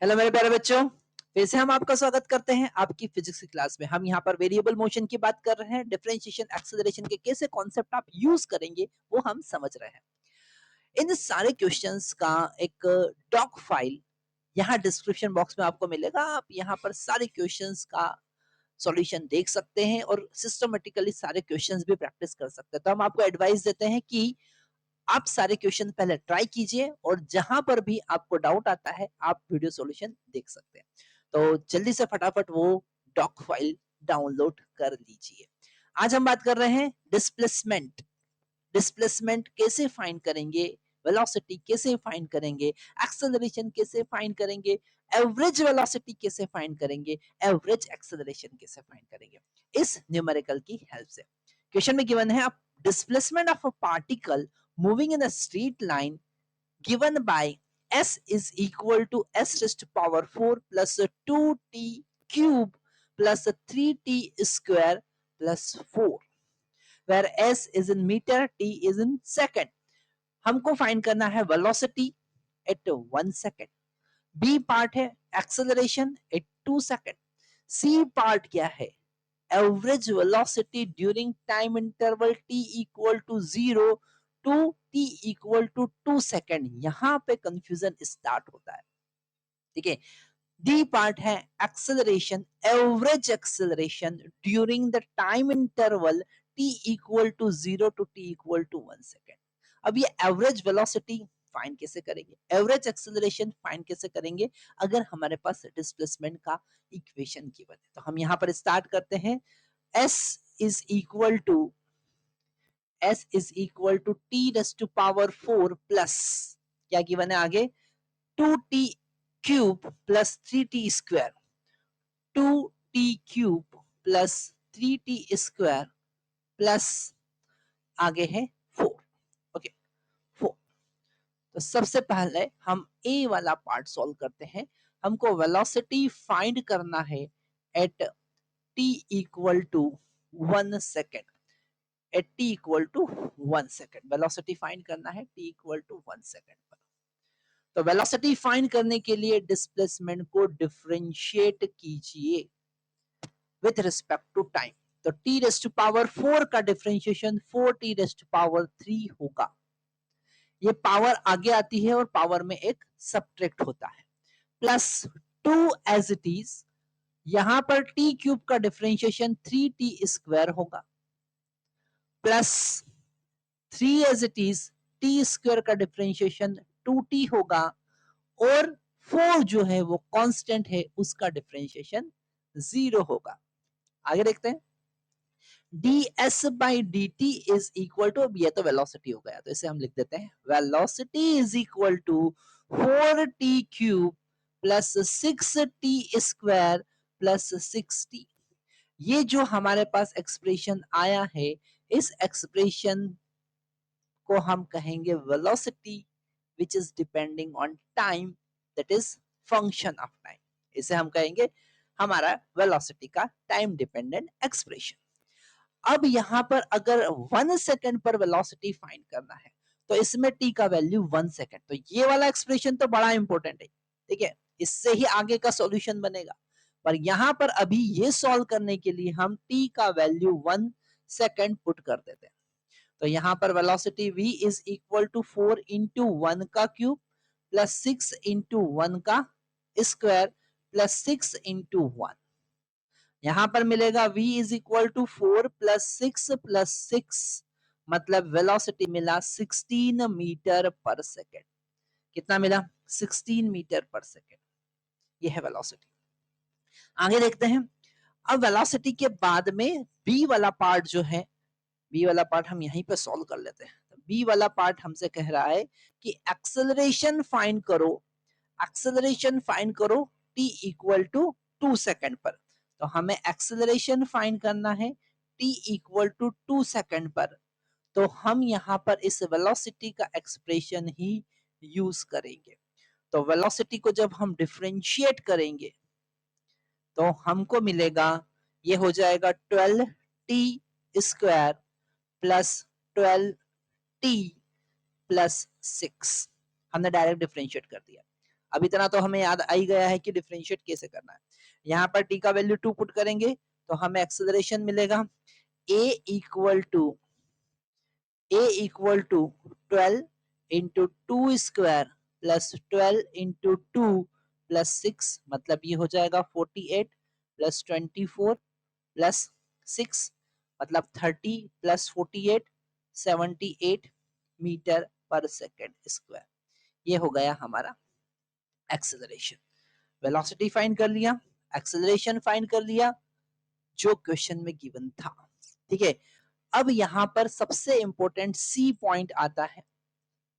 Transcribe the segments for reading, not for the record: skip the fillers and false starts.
Hello मेरे प्यारे बच्चों, फिर से हम आपका स्वागत करते हैं आपकी फिजिक्स की क्लास में। हम यहाँ पर वेरिएबल मोशन की बात कर रहे हैं। डिफरेंशिएशन एक्सेलरेशन के कैसे कॉन्सेप्ट आप यूज करेंगे वो हम समझ रहे हैं। इन सारे क्वेश्चंस का एक डॉक फाइल यहाँ डिस्क्रिप्शन बॉक्स में आपको मिलेगा। आप यहाँ पर सारे क्वेश्चंस का सॉल्यूशन देख सकते हैं और सिस्टमेटिकली सारे क्वेश्चंस भी प्रैक्टिस कर सकते हैं। तो हम आपको एडवाइस देते हैं कि आप सारे क्वेश्चन पहले ट्राई कीजिए और जहां पर भी आपको डाउट आता है आप वीडियो सॉल्यूशन देख सकते हैं। तो जल्दी से फटाफट वो डॉक फाइल डाउनलोड कर लीजिए। आज हम बात कर रहे हैं डिस्प्लेसमेंट। डिस्प्लेसमेंट कैसे फाइंड करेंगे, वेलोसिटी कैसे फाइंड करेंगे, एक्सेलरेशन कैसे फाइंड करेंगे, एवरेज वेलोसिटी कैसे फाइंड करेंगे, एवरेज एक्सेलरेशन कैसे फाइंड करेंगे इस न्यूमेरिकल की हेल्प से। क्वेश्चन में गिवन है displacement of a particle moving in a straight line given by s is equal to s raised to power 4 plus 2t cube plus 3t square plus 4 where s is in meter, t is in second. हमको find करना है velocity at 1 second, B part है acceleration at 2 second, C part क्या है average velocity during time interval t equal to 0 to t equal to 2 second. यहां पे confusion start होता है। ठीक है, डी पार्ट है acceleration, average acceleration during the time interval t equal to 0 to t equal to 1 second. अब ये average velocity find कैसे करेंगे, एवरेज एक्सेलरेशन फाइंड कैसे करेंगे अगर हमारे पास डिस्प्लेसमेंट का इक्वेशन गिवन है। तो हम यहां पर स्टार्ट करते हैं। s is equal to t raised to power 4 plus क्या गिवन है आगे 2t cube plus 3t square, 2t cube plus 3t square plus आगे है 4। ओके 4। तो सबसे पहले हम ए वाला पार्ट सॉल्व करते हैं। हमको वेलोसिटी फाइंड करना है at t equal to 1 second, at t equal to 1 second velocity find करना है t इक्वल टू 1 सेकेंड पर। तो वेलोसिटी फाइंड करने के लिए डिस्प्लेसमेंट को डिफरेंशिएट कीजिए विथ रिस्पेक्ट टू टाइम। तो t रेज़ टू पावर 4 का differentiation 4t raise to power 3 होगा। ये पावर आगे आती है और पावर में एक सब्ट्रैक्ट होता है प्लस 2 एज इट इज। यहां पर t क्यूब का डिफरेंशिएशन 3t स्क्वायर होगा plus 3 as it is, t square का डिफरेंशिएशन 2t होगा और 4 जो है वो कांस्टेंट है उसका डिफरेंशिएशन 0 होगा। आगे देखते हैं ds by dt is equal to, अब ये तो वेलोसिटी हो गया तो इसे हम लिख देते हैं velocity is equal to 4t cube plus 6t square plus 6t। ये जो हमारे पास एक्सप्रेशन आया है इस एक्सप्रेशन को हम कहेंगे velocity which is depending on time, that is function of time. इसे हम कहेंगे हमारा वेलोसिटी का टाइम डिपेंडेंट एक्सप्रेशन। अब यहां पर अगर 1 सेकेंड पर वेलोसिटी फाइंड करना है तो इसमें t का वैल्यू 1 सेकेंड, तो ये वाला एक्सप्रेशन तो बड़ा इंपॉर्टेंट है। ठीक है, इससे ही आगे का सॉल्यूशन बनेगा। पर यहां पर अभी ये सॉल्व करने के लिए हम t का वैल्यू 1 सेकेंड पुट कर देते हैं। तो यहां पर velocity v is equal to 4 into 1 का क्यूब प्लस 6 इंटू 1 का स्क्वायर प्लस 6 इंटू 1। यहां पर मिलेगा v is equal to 4 plus 6 plus 6, मतलब वेलोसिटी मिला 16 मीटर पर सेकेंड। कितना मिला 16 मीटर पर सेकेंड, ये है वेलोसिटी। आगे देखते हैं। अब वेलोसिटी के बाद में b वाला पार्ट जो है, बी वाला पार्ट हम यहीं पे सॉल्व कर लेते हैं। बी वाला पार्ट हमसे कह रहा है कि एक्सेलरेशन फाइंड करो, एक्सेलरेशन फाइंड करो t इक्वल टू 2 सेकेंड पर। तो हमें एक्सेलरेशन फाइंड करना है t इक्वल टू 2 सेकेंड पर। तो हम यहां पर इस वेलोसिटी का एक्सप्रेशन ही यूज करेंगे। तो वेलोसिटी को जब हम डिफरेंशिएट करेंगे तो हमको मिलेगा, ये हो जाएगा 12t square plus 12t plus 6। हमने डायरेक्ट डिफरेंशिएट कर दिया। अब इतना तो हमें याद आ ही गया है कि डिफरेंशिएट कैसे करना है। यहाँ पर टी का वैल्यू 2 पुट करेंगे तो हमें एक्सेलरेशन मिलेगा a equal to 12 into 2 square plus 12 into 2 plus 6, मतलब ये हो जाएगा 48 प्लस 24 प्लस 6, मतलब 30 प्लस 48 78 मीटर पर सेकेंड स्क्वायर। ये हो गया हमारा एक्सेलरेशन। वेलोसिटी फाइंड कर लिया, एक्सेलरेशन फाइंड कर लिया जो क्वेश्चन में गिवन था। ठीक है, अब यहां पर सबसे इंपॉर्टेंट सी पॉइंट आता है,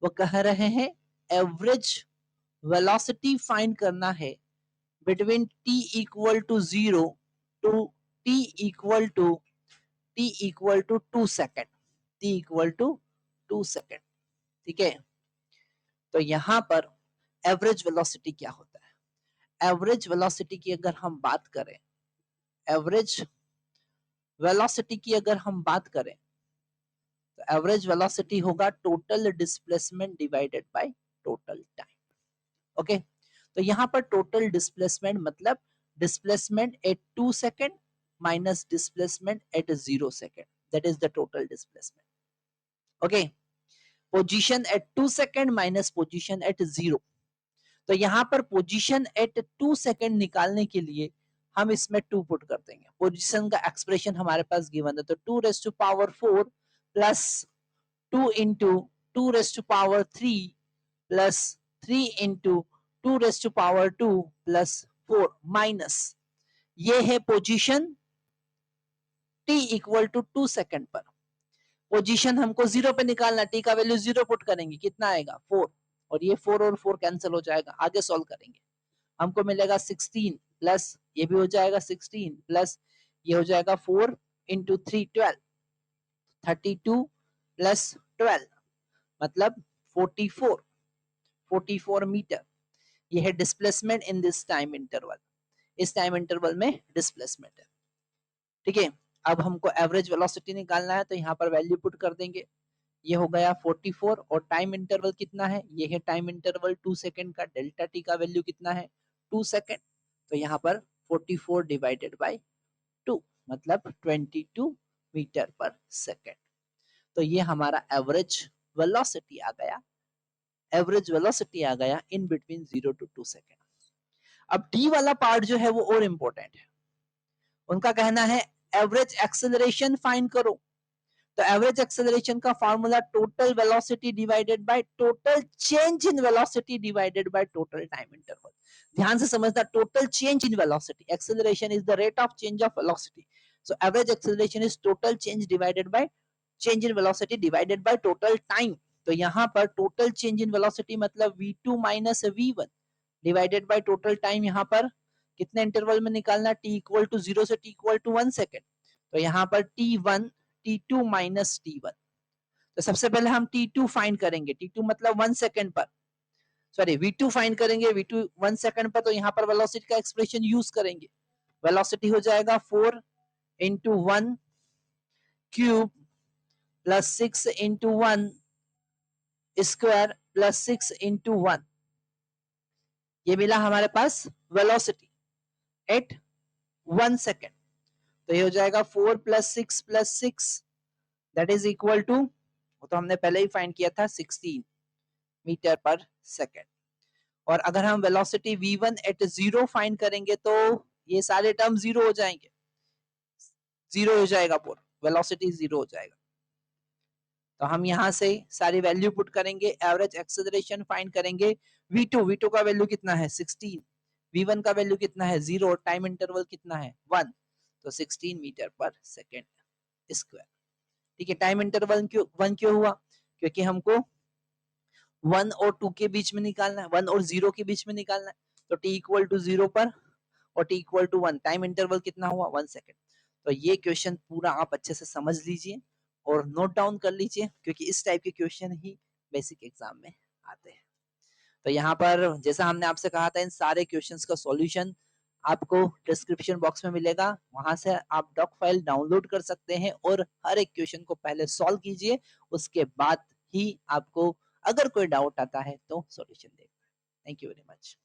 वो कह रहे हैं एवरेज वेलोसिटी फाइंड करना है between t equal to 0 to t equal to 2 second, t equal to 2 second. ठीक है, तो यहां पर एवरेज वेलोसिटी क्या होता है? एवरेज वेलोसिटी की अगर हम बात करें, एवरेज वेलोसिटी की अगर हम बात करें तो एवरेज वेलोसिटी होगा total displacement divided by total time. Okay, तो यहाँ पर टोटल डिस्प्लेसमेंट मतलब displacement at 2 second minus displacement at 0 second, that is the total displacement. Okay, position at 2 second minus position at 0। तो यहाँ पर पोजीशन एट 2 सेकेंड निकालने के लिए हम इसमें 2 पुट कर देंगे। पोजीशन का एक्सप्रेशन हमारे पास गिवन है, तो 2 raise to power 4 plus 2 into 2 raise to power 3 plus 3 into 2 raise to power 2 plus 4 minus ये है position t equal to 2 second पर। पोजीशन हमको 0 पे निकालना, t का वैल्यू 0 पुट करेंगे, कितना आएगा 4, और ये 4 और 4 कैंसिल हो जाएगा, आगे सॉल्व करेंगे हमको मिलेगा 16 प्लस ये भी हो जाएगा 16 प्लस ये हो जाएगा 4 इंटू 3 12, 32 प्लस 12 मतलब 44, 44 मीटर। ये है displacement in this time interval, इस टाइम इंटरवल में डिस्प्लेसमेंट है। ठीक है, अब हमको एवरेज वेलोसिटी निकालना है, तो यहाँ पर वैल्यू पुट कर देंगे, ये हो गया 44 और टाइम इंटरवल कितना है, ये है टाइम इंटरवल 2 सेकंड का, डेल्टा टी का वैल्यू कितना है 2 सेकंड, तो यहाँ पर 44 डिवाइडेड बाय 2 मतलब 22 मीटर पर सेकंड। तो ये हमारा एवरेज वेलोसिटी आ गया, एवरेज वेलोसिटी आ गया इन बिटवीन 0 टू 2 सेकंड। अब डी वाला पार्ट जो है वो और इंपॉर्टेंट है, उनका कहना है एवरेज एक्सेलरेशन फाइंड करो। तो एवरेज एक्सेलरेशन का formula total velocity divided by total change in velocity divided by total time interval. ध्यान से समझना, total change in velocity, acceleration is the rate of change of velocity, so average acceleration is total change divided by change in velocity divided by total time. तो यहाँ पर total change in velocity मतलब v2 minus v1 divided by total time, यहाँ पर कितने interval में निकालना, t equal to 0 से t इक्वल टू 1 सेकेंड। तो यहाँ पर t1 t2 माइनस t1, तो सबसे पहले हम t2 फाइंड करेंगे, t2 मतलब 1 सेकेंड पर, सॉरी v2 फाइंड करेंगे, v2 1 सेकेंड पर, तो यहाँ पर वेलोसिटी का एक्सप्रेशन यूज करेंगे, वेलोसिटी हो जाएगा 4 into 1 cube plus 6 into 1 square plus 6 into 1, ये मिला हमारे पास वेलोसिटी एट 1 सेकेंड। तो ये हो जाएगा 4 plus 6 that is equal to, वो तो हमने पहले ही फाइंड किया था 16 मीटर पर सेकेंड। और अगर हम वेलोसिटी v1 एट 0 फाइंड करेंगे तो ये सारे टर्म 0 हो जाएंगे, 0 हो जाएगा, पूरा वेलोसिटी 0 हो जाएगा। तो हम यहां से सारी वैल्यू पुट करेंगे, एवरेज एक्सेलरेशन फाइंड करेंगे, v2 का वैल्यू कितना है 16, v1 का वैल्यू कितना है 0, टाइम इंटरवल कितना है 1, तो 16 मीटर पर सेकेंड स्क्वायर। ठीक है, टाइम इंटरवल क्यों 1 क्यों हुआ, क्योंकि हमको 1 और 2 के बीच में निकालना है, 1 और 0 के बीच में निकालना है, तो t इक्वल टू 0 पर और t equal to 1, time interval कितना हुआ 1 सेकेंड। तो ये क्वेश्चन पूरा आप अच्छे से समझ लीजिए और नोट डाउन कर लीजिए, क्योंकि इस टाइप के क्वेश्चन ही बेसिक एग्जाम में आते हैं। तो यहाँ पर जैसा हमने आपसे कहा था, इन सारे क्वेश्चंस का सॉल्यूशन आपको डिस्क्रिप्शन बॉक्स में मिलेगा, वहां से आप डॉक फाइल डाउनलोड कर सकते हैं और हर एक क्वेश्चन को पहले सॉल्व कीजिए, उसके बाद ही आपको अगर कोई डाउट आता है तो सॉल्यूशन देगा। Thank you very much.